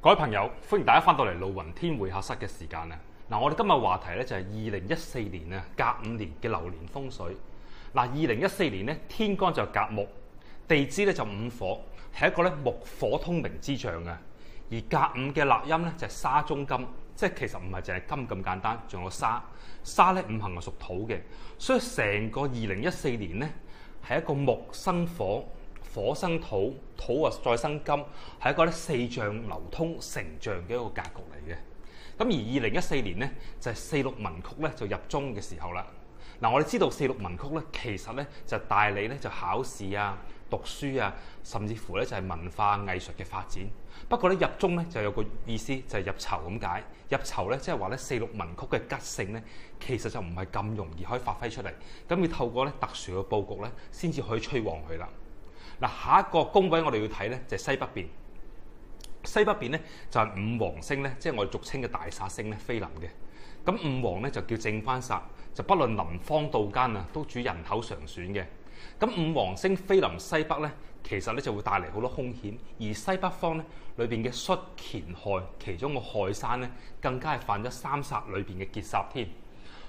各位朋友，歡迎大家翻到嚟露雲天會客室嘅時間啊！嗱，我哋今日話題咧就係2014年啊，甲午年嘅流年風水。嗱，2014年咧天干就甲木，地支咧就午火，係一個咧木火通明之象啊。而甲午嘅立音咧就係沙中金，即係其實唔係淨係金咁簡單，仲有沙。沙咧五行係屬土嘅，所以成個2014年咧係一個木生火。火生土，土啊再生金，係一個咧四象流通成象嘅一個格局嚟嘅。咁而2014年咧就係四六文曲咧就入中嘅時候啦。嗱，我哋知道四六文曲咧其實咧就帶你咧就考試啊、讀書啊，甚至乎咧就係文化藝術嘅發展。不過咧入中咧就有個意思就係入囚咁解。入囚咧即係話咧四六文曲嘅吉性咧其實就唔係咁容易可以發揮出嚟。咁要透過咧特殊嘅佈局咧先至可以催旺佢啦。嗱，下一個宮位我哋要睇咧就係西北邊。西北邊咧就係五黃星咧，即係我哋俗稱嘅大煞星咧，飛臨嘅。咁五黃咧就叫正關煞，就不論臨荒道間啊，都主人口常損嘅。咁五黃星飛臨西北咧，其實咧就會帶嚟好多兇險，而西北方咧裏邊嘅戌乾亥其中個亥山咧，更加係犯咗三煞裏邊嘅劫煞添。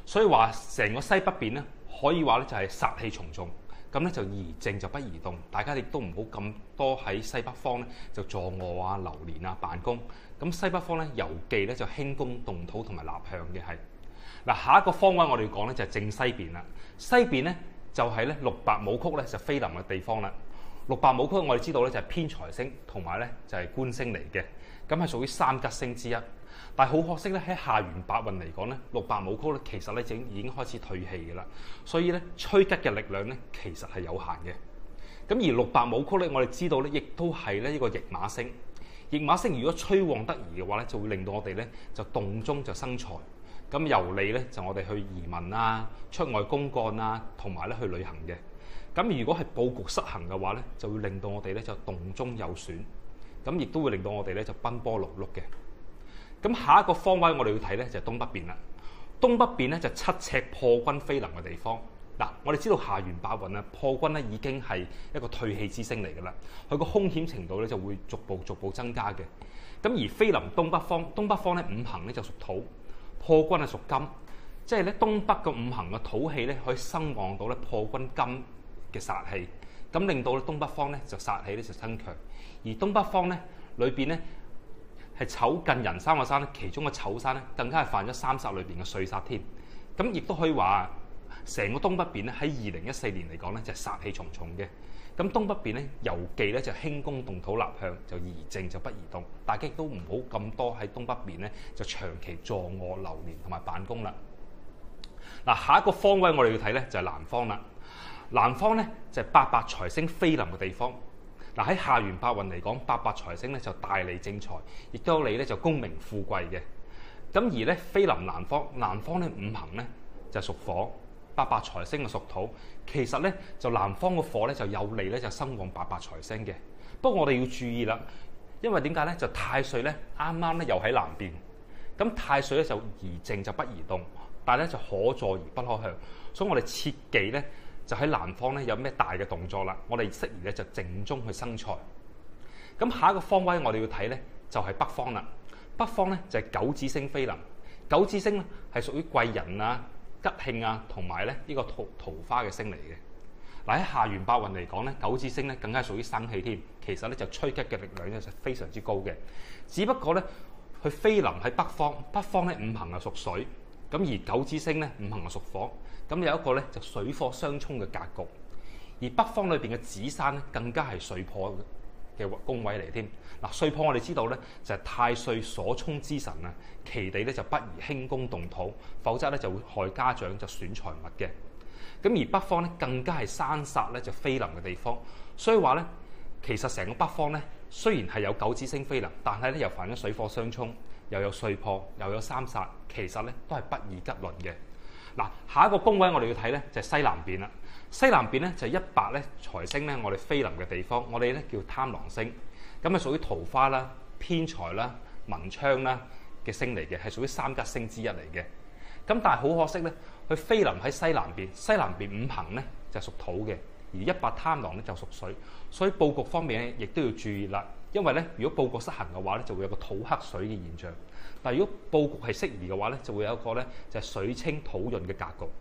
所以話成個西北邊咧，可以話咧就係煞氣重重。咁咧就宜靜就不宜動，大家亦都唔好咁多喺西北方咧就坐臥啊、流連啊、辦公。咁西北方咧尤忌咧就輕宮動土同埋立向嘅係。嗱，下一個方位我哋要講咧就係正西邊啦。西邊咧就係咧六白武曲咧就飛臨嘅地方啦。六白武曲我哋知道咧就係偏財星同埋咧就係官星嚟嘅，咁係屬於三吉星之一。但係好可惜咧，喺下元八運嚟講咧，六白武曲咧其實咧已經開始退氣嘅啦，所以咧催吉嘅力量咧其實係有限嘅。咁而六白武曲咧，我哋知道咧，亦都係咧呢個驛馬星。驛馬星如果催旺得宜嘅話咧，就會令到我哋咧就動中就生財。咁由利咧就我哋去移民啊、出外公幹啊，同埋咧去旅行嘅。咁如果係佈局失衡嘅話咧，就會令到我哋咧就動中有損，咁亦都會令到我哋咧就奔波勞碌嘅。咁下一個方位我哋要睇咧就係東北邊啦。東北邊咧就七赤破軍飛臨嘅地方。嗱，我哋知道下元八運啊，破軍咧已經係一個退氣之星嚟㗎啦。佢個兇險程度咧就會逐步增加嘅。咁而飛臨東北方，東北方咧五行咧就屬土，破軍係屬金，即係咧東北嘅五行嘅土氣咧可以生旺到咧破軍金嘅煞氣，咁令到咧東北方咧就煞氣咧就增強。而東北方咧裏邊咧係丑近人三個山咧，其中嘅丑山咧更加係犯咗三煞裏邊嘅歲煞添。咁亦都可以話，成個東北邊咧喺2014年嚟講咧就係煞氣重重嘅。咁東北邊咧尤忌咧就輕宮動土立向，就宜靜就不宜動。大家亦都唔好咁多喺東北邊咧就長期坐臥流連同埋辦公啦。嗱，下一個方位我哋要睇咧就係南方啦。南方咧就係八白財星飛臨嘅地方。嗱，喺下元八運嚟講，八白財星咧就大利正財，亦都有利咧就功名富貴嘅。咁而咧飛臨南方，南方咧五行咧就屬火，八白財星就屬土。其實咧就南方嘅火咧就有利咧就生旺八白財星嘅。不過我哋要注意啦，因為點解咧就太歲咧啱啱咧又喺南邊，咁太歲咧就宜靜就不宜動，但係咧就可坐而不可向，所以我哋切忌咧。就喺南方咧有咩大嘅動作啦，我哋適宜咧就靜中去生財。咁下一個方位我哋要睇咧就係北方啦。北方咧就係九紫星飛臨。九紫星咧係屬於貴人啊、吉慶啊同埋咧呢個桃花嘅星嚟嘅。嗱，喺下元八運嚟講咧，九紫星咧更加屬於生氣添。其實咧就催吉嘅力量咧就非常之高嘅。只不過咧佢飛臨喺北方，北方咧五行係屬水，咁而九紫星咧五行係屬火。咁有一個咧就水火相沖嘅格局，而北方裏邊嘅紫山咧更加係歲破嘅宮位嚟添。嗱，歲破我哋知道咧就係太歲所沖之神啊，其地咧就不宜輕宮動土，否則咧就會害家長就損財物嘅。咁而北方咧更加係山煞咧就飛臨嘅地方，所以話咧其實成個北方咧雖然係有九紫星飛臨，但係咧又犯咗水火相沖，又有歲破，又有三煞，其實咧都係不宜吉倫嘅。嗱，下一個宮位我哋要睇咧就係西南邊啦。西南邊咧就係一白咧財星咧，我哋飛臨嘅地方，我哋咧叫貪狼星，咁係屬於桃花啦、偏財啦、文昌啦嘅星嚟嘅，係屬於三吉星之一嚟嘅。咁但係好可惜咧，佢飛臨喺西南邊，西南邊五行咧就係屬土嘅，而一白貪狼咧就屬水，所以佈局方面咧亦都要注意啦。因為咧，如果佈局失衡嘅話咧，就會有個土克水嘅現象。但係如果佈局係適宜嘅話咧，就會有一個咧就係水清土潤嘅格局。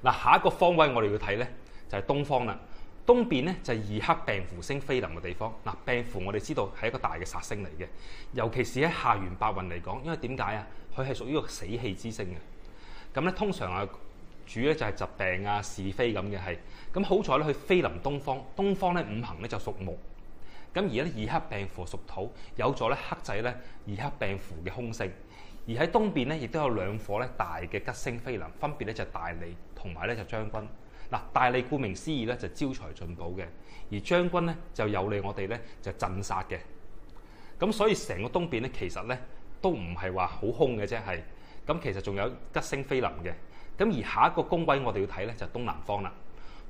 嗱，下一個方位我哋要睇咧就係東方啦。東邊咧就係二黑病符星飛臨嘅地方。嗱，病符我哋知道係一個大嘅煞星嚟嘅，尤其是喺下元八運嚟講，因為點解啊？佢係屬於一個死氣之星嘅。咁咧通常啊主咧就係疾病啊是非咁嘅係。咁好在咧佢飛臨東方，東方咧五行咧就屬木。咁而咧二黑病符屬土，有助咧克制咧二黑病符嘅凶星。而喺東邊咧亦都有兩顆咧大嘅吉星飛臨，分別咧就係大利同埋咧就將軍。嗱，大利顧名思義咧就招財進寶嘅，而將軍咧就有利我哋咧就鎮殺嘅。咁所以成個東邊咧其實咧都唔係話好空嘅啫，係咁其實仲有吉星飛臨嘅。咁而下一個宮位我哋要睇咧就係東南方啦。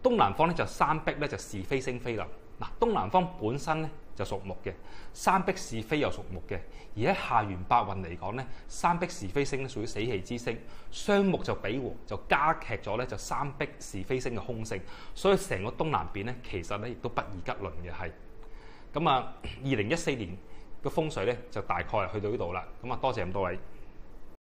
東南方咧就三碧咧就是非星飛臨。嗱，東南方本身咧就屬木嘅，三碧是非又屬木嘅，而喺下元八運嚟講咧，三碧是非星咧屬於死氣之星，雙木就比和，就加劇咗咧就三碧是非星嘅凶性，所以成個東南邊咧其實咧亦都不宜吉倫嘅係。咁啊，2014年嘅風水咧就大概係去到呢度啦。咁啊，多謝咁多位。